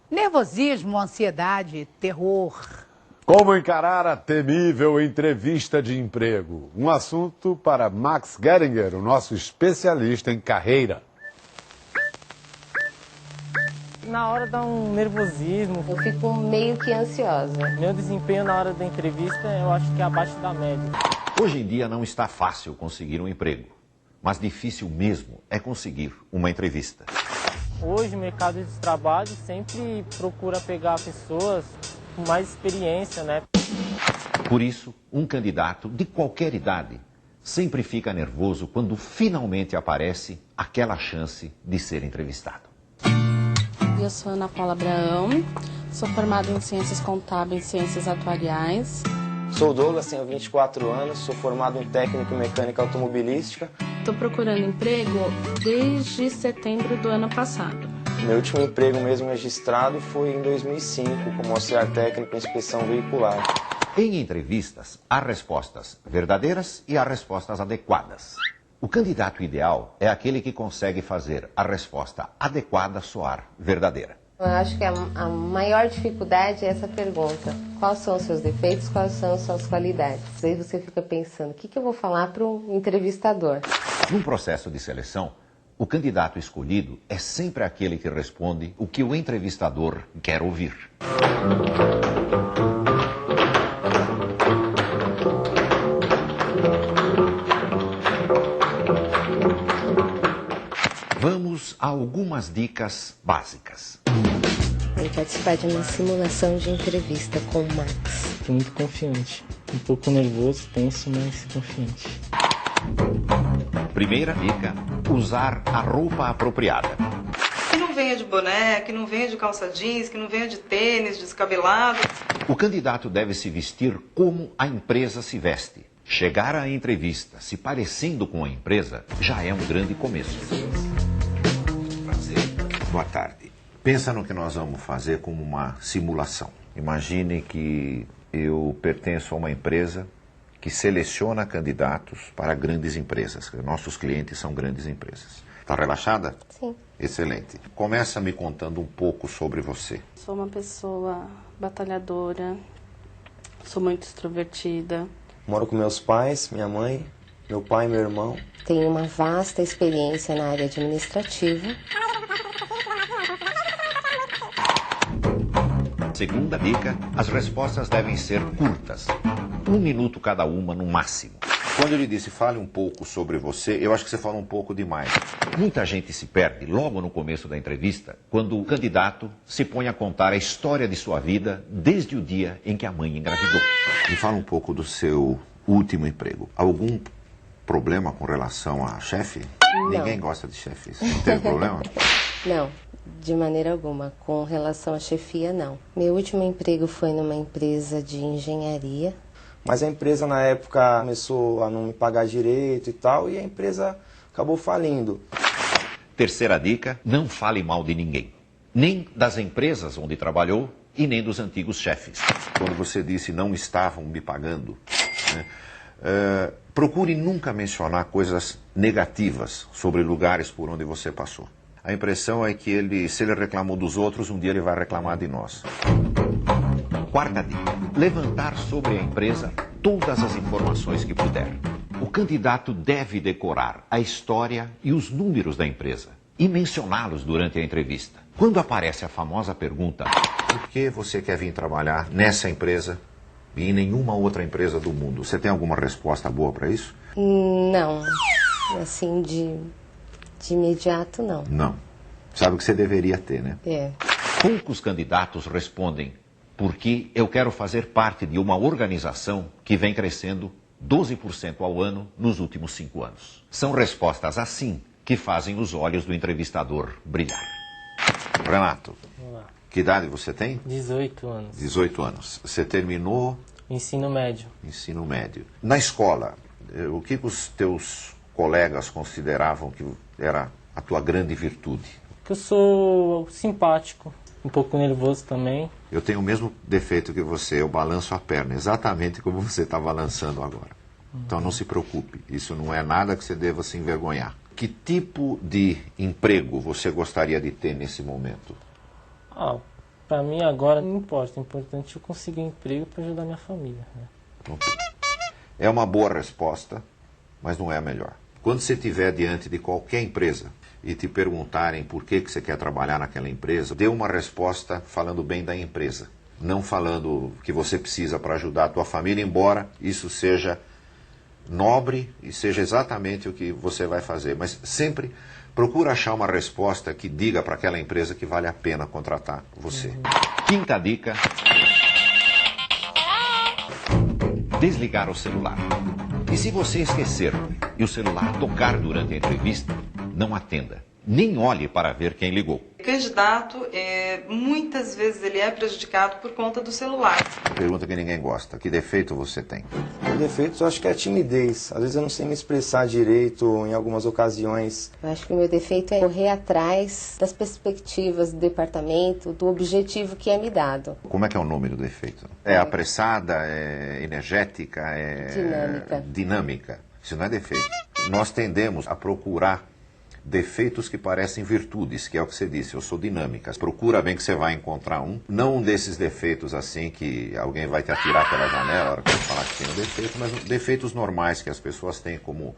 Nervosismo, ansiedade, terror. Como encarar a temível entrevista de emprego? Um assunto para Max Geringer, o nosso especialista em carreira. Na hora dá um nervosismo. Eu fico meio que ansiosa. Meu desempenho na hora da entrevista eu acho que é abaixo da média. Hoje em dia não está fácil conseguir um emprego, mas difícil mesmo é conseguir uma entrevista. Hoje o mercado de trabalho sempre procura pegar pessoas com mais experiência, né? Por isso, um candidato de qualquer idade sempre fica nervoso quando finalmente aparece aquela chance de ser entrevistado. Eu sou Ana Paula Abraão, sou formada em Ciências Contábeis e Ciências Atuariais. Sou Douglas, tenho 24 anos, sou formado em técnico em mecânica automobilística. Estou procurando emprego desde setembro do ano passado. Meu último emprego mesmo registrado foi em 2005, como auxiliar técnico em inspeção veicular. Em entrevistas, há respostas verdadeiras e há respostas adequadas. O candidato ideal é aquele que consegue fazer a resposta adequada soar verdadeira. Eu acho que a maior dificuldade é essa pergunta. Quais são os seus defeitos, quais são as suas qualidades? Daí você fica pensando, o que eu vou falar para um entrevistador? Num processo de seleção, o candidato escolhido é sempre aquele que responde o que o entrevistador quer ouvir. Vamos a algumas dicas básicas. Eu participar de uma simulação de entrevista com o Max. Estou muito confiante. Um pouco nervoso, tenso, mas confiante. Primeira dica, usar a roupa apropriada. Que não venha de boné, que não venha de calça jeans, que não venha de tênis, descabelado. O candidato deve se vestir como a empresa se veste. Chegar à entrevista se parecendo com a empresa já é um grande começo. Prazer. Boa tarde. Pensa no que nós vamos fazer como uma simulação. Imagine que eu pertenço a uma empresa que seleciona candidatos para grandes empresas. Nossos clientes são grandes empresas. Está relaxada? Sim. Excelente. Começa me contando um pouco sobre você. Sou uma pessoa batalhadora, sou muito extrovertida. Moro com meus pais, minha mãe, meu pai e meu irmão. Tenho uma vasta experiência na área administrativa. Segunda dica, as respostas devem ser curtas. 1 minuto cada uma no máximo. Quando ele disse fale um pouco sobre você, eu acho que você fala um pouco demais. Muita gente se perde logo no começo da entrevista, quando o candidato se põe a contar a história de sua vida desde o dia em que a mãe engravidou. Me fala um pouco do seu último emprego. Algum problema com relação a chefe? Não. Ninguém gosta de chefes. Não teve problema? Não, de maneira alguma. Com relação à chefia, não. Meu último emprego foi numa empresa de engenharia. Mas a empresa na época começou a não me pagar direito e tal, e a empresa acabou falindo. Terceira dica, não fale mal de ninguém. Nem das empresas onde trabalhou e nem dos antigos chefes. Quando você disse não estavam me pagando, né, procure nunca mencionar coisas negativas sobre lugares por onde você passou. A impressão é que se ele reclamou dos outros, um dia ele vai reclamar de nós. Quarta dica, levantar sobre a empresa todas as informações que puder. O candidato deve decorar a história e os números da empresa e mencioná-los durante a entrevista. Quando aparece a famosa pergunta, por que você quer vir trabalhar nessa empresa e em nenhuma outra empresa do mundo? Você tem alguma resposta boa para isso? Não, assim de imediato não. Não. Sabe o que você deveria ter, né? É. Poucos candidatos respondem porque eu quero fazer parte de uma organização que vem crescendo 12% ao ano nos últimos 5 anos. São respostas assim que fazem os olhos do entrevistador brilhar. Renato, Vamos lá. que idade você tem? 18 anos. 18 anos. Você terminou Ensino médio. ensino médio. Na escola, o que os teus colegas consideravam que era a tua grande virtude? Que eu sou simpático, um pouco nervoso também. Eu tenho o mesmo defeito que você, eu balanço a perna, exatamente como você está balançando agora. Então não se preocupe, isso não é nada que você deva se envergonhar. Que tipo de emprego você gostaria de ter nesse momento? Para mim agora não importa, o importante é eu conseguir um emprego para ajudar minha família. Né? É uma boa resposta, mas não é a melhor. Quando você estiver diante de qualquer empresa e te perguntarem por que você quer trabalhar naquela empresa, dê uma resposta falando bem da empresa. Não falando que você precisa para ajudar a tua família, embora isso seja nobre e seja exatamente o que você vai fazer. Mas sempre procura achar uma resposta que diga para aquela empresa que vale a pena contratar você. Quinta dica: desligar o celular. E se você esquecer e o celular tocar durante a entrevista, não atenda. Nem olhe para ver quem ligou. O candidato, muitas vezes ele é prejudicado por conta do celular. Pergunta que ninguém gosta: que defeito você tem? O defeito eu acho que é a timidez. Às vezes eu não sei me expressar direito em algumas ocasiões. Eu acho que o meu defeito é correr atrás das perspectivas do departamento, do objetivo que é me dado. Como é que é o nome do defeito? É apressada, é energética, é dinâmica. Isso não é defeito. Nós tendemos a procurar defeitos que parecem virtudes, que é o que você disse, eu sou dinâmica. Procura bem que você vai encontrar um. Não um desses defeitos assim que alguém vai te atirar pela janela na hora que você falar que tem um defeito, mas defeitos normais que as pessoas têm, como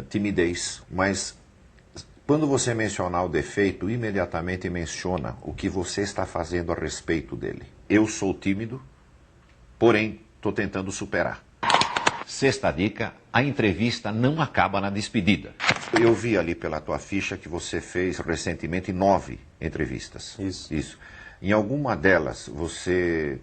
timidez. Mas quando você mencionar o defeito, imediatamente menciona o que você está fazendo a respeito dele. Eu sou tímido, porém estou tentando superar. Sexta dica: a entrevista não acaba na despedida. Eu vi ali pela tua ficha que você fez recentemente 9 entrevistas. Isso. Em alguma delas você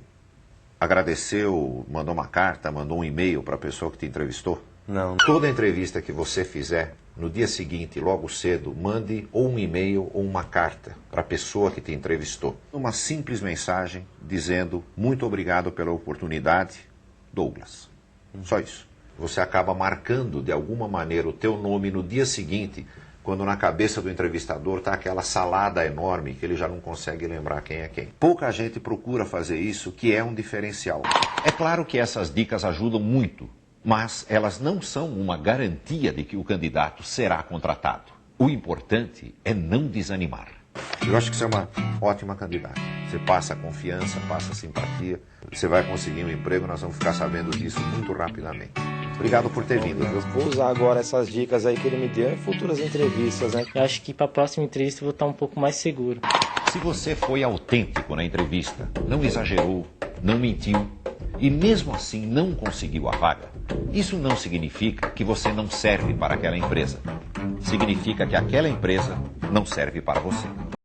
agradeceu, mandou uma carta, mandou um e-mail para a pessoa que te entrevistou? Não. Toda entrevista que você fizer, no dia seguinte, logo cedo, mande ou um e-mail ou uma carta para a pessoa que te entrevistou. Uma simples mensagem dizendo: muito obrigado pela oportunidade, Douglas. Só isso. Você acaba marcando de alguma maneira o teu nome no dia seguinte, quando na cabeça do entrevistador está aquela salada enorme que ele já não consegue lembrar quem é quem. Pouca gente procura fazer isso, que é um diferencial. É claro que essas dicas ajudam muito, mas elas não são uma garantia de que o candidato será contratado. O importante é não desanimar. Eu acho que você é uma ótima candidata. Você passa confiança, passa simpatia, você vai conseguir um emprego, nós vamos ficar sabendo disso muito rapidamente. Obrigado por ter vindo. Eu vou usar agora essas dicas aí que ele me deu em futuras entrevistas, né? Eu acho que para a próxima entrevista eu vou estar um pouco mais seguro. Se você foi autêntico na entrevista, não exagerou, não mentiu e mesmo assim não conseguiu a vaga, isso não significa que você não serve para aquela empresa. Significa que aquela empresa não serve para você.